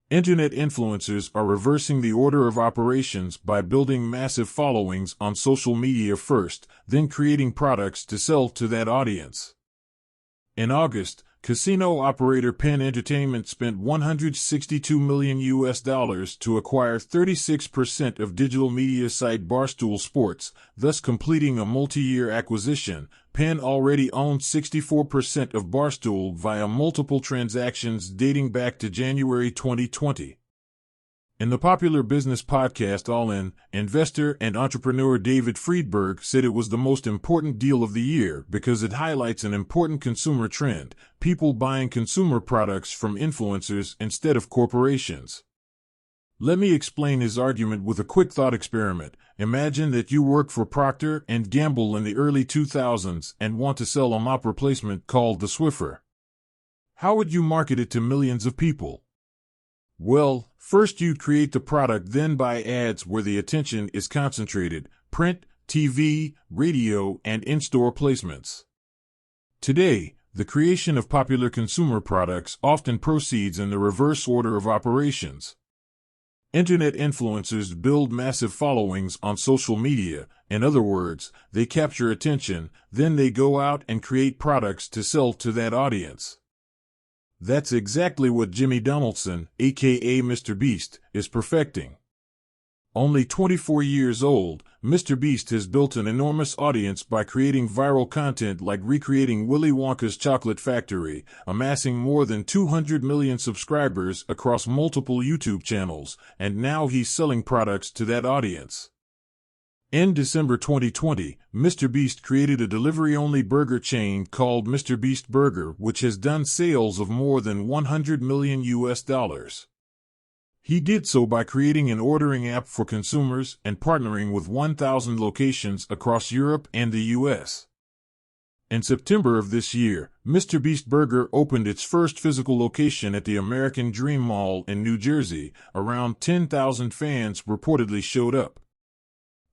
Internet influencers are reversing the order of operations by building massive followings on social media first, then creating products to sell to that audience. In August, casino operator Penn Entertainment spent $162 million to acquire 36% of digital media site Barstool Sports, thus completing a multi-year acquisition. Penn already owned 64% of Barstool via multiple transactions dating back to January 2020. In the popular business podcast All In, investor and entrepreneur David Friedberg said it was the most important deal of the year because it highlights an important consumer trend: people buying consumer products from influencers instead of corporations. Let me explain his argument with a quick thought experiment. Imagine that you work for Procter & Gamble in the early 2000s and want to sell a mop replacement called the Swiffer. How would you market it to millions of people? Well, first you'd create the product, then buy ads where the attention is concentrated: print, TV, radio, and in-store placements. Today, the creation of popular consumer products often proceeds in the reverse order of operations. Internet influencers build massive followings on social media. In other words, they capture attention, then they go out and create products to sell to that audience. That's exactly what Jimmy Donaldson, aka MrBeast, is perfecting. Only 24 years old, MrBeast has built an enormous audience by creating viral content like recreating Willy Wonka's chocolate factory, amassing more than 200 million subscribers across multiple YouTube channels, and now he's selling products to that audience. In December 2020, MrBeast created a delivery-only burger chain called MrBeast Burger, which has done sales of more than $100 million. He did so by creating an ordering app for consumers and partnering with 1,000 locations across Europe and the US. In September of this year, MrBeast Burger opened its first physical location at the American Dream Mall in New Jersey. Around 10,000 fans reportedly showed up.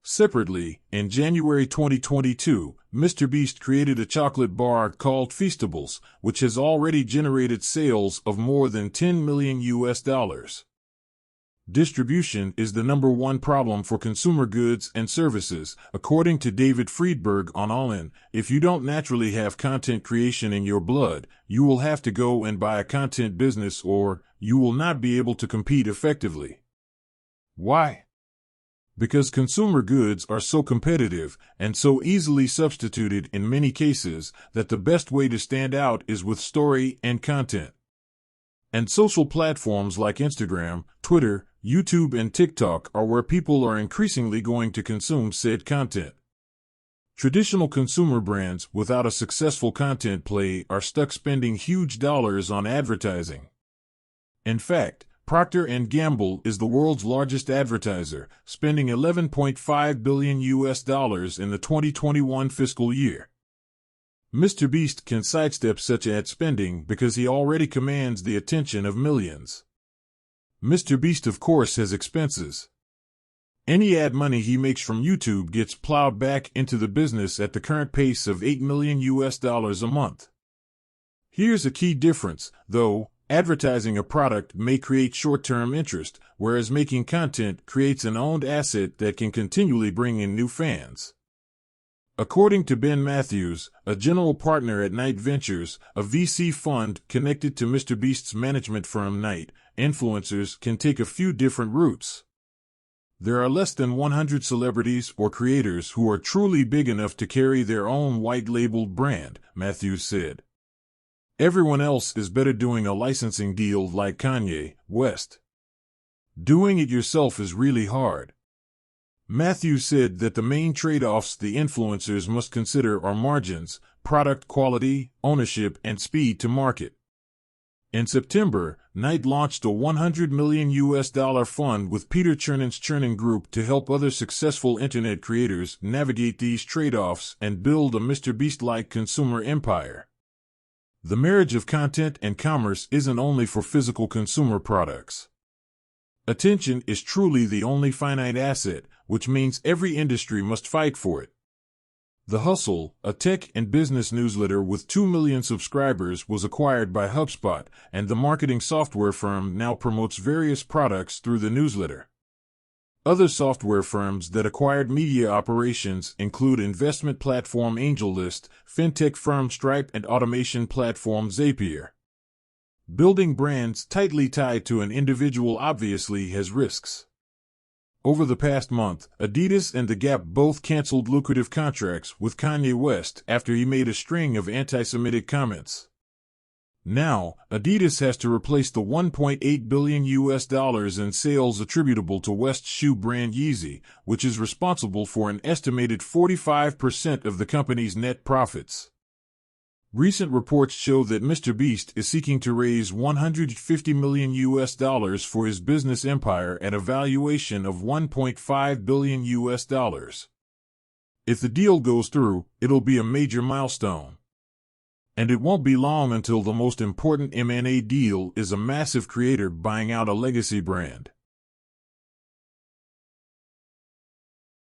Separately, in January 2022, MrBeast created a chocolate bar called Feastables, which has already generated sales of more than $10 million. Distribution is the number one problem for consumer goods and services, according to David Friedberg on All In. If you don't naturally have content creation in your blood, you will have to go and buy a content business, or you will not be able to compete effectively. Why? Because consumer goods are so competitive and so easily substituted in many cases that the best way to stand out is with story and content. And social platforms like Instagram, Twitter, YouTube, and TikTok are where people are increasingly going to consume said content. Traditional consumer brands without a successful content play are stuck spending huge dollars on advertising. In fact, Procter & Gamble is the world's largest advertiser, spending $11.5 billion in the 2021 fiscal year. MrBeast can sidestep such ad spending because he already commands the attention of millions. MrBeast, of course, has expenses. Any ad money he makes from YouTube gets plowed back into the business at the current pace of $8 million a month. Here's a key difference, though. Advertising a product may create short-term interest, whereas making content creates an owned asset that can continually bring in new fans. According to Ben Matthews, a general partner at Knight Ventures, a VC fund connected to MrBeast's management firm Knight, influencers can take a few different routes. There are less than 100 celebrities or creators who are truly big enough to carry their own white-labeled brand, Matthews said. Everyone else is better doing a licensing deal like Kanye West. Doing it yourself is really hard. Matthews said that the main trade-offs the influencers must consider are margins, product quality, ownership, and speed to market. In September, Knight launched a $100 million fund with Peter Chernan's Chernin Group to help other successful internet creators navigate these trade-offs and build a MrBeast-like consumer empire. The marriage of content and commerce isn't only for physical consumer products. Attention is truly the only finite asset, which means every industry must fight for it. The Hustle, a tech and business newsletter with 2 million subscribers, was acquired by HubSpot, and the marketing software firm now promotes various products through the newsletter. Other software firms that acquired media operations include investment platform AngelList, fintech firm Stripe, and automation platform Zapier. Building brands tightly tied to an individual obviously has risks. Over the past month, Adidas and The Gap both canceled lucrative contracts with Kanye West after he made a string of anti-Semitic comments. Now, Adidas has to replace the $1.8 billion in sales attributable to West's shoe brand Yeezy, which is responsible for an estimated 45% of the company's net profits. Recent reports show that MrBeast is seeking to raise $150 million for his business empire at a valuation of $1.5 billion. If the deal goes through, it'll be a major milestone. And it won't be long until the most important M&A deal is a massive creator buying out a legacy brand.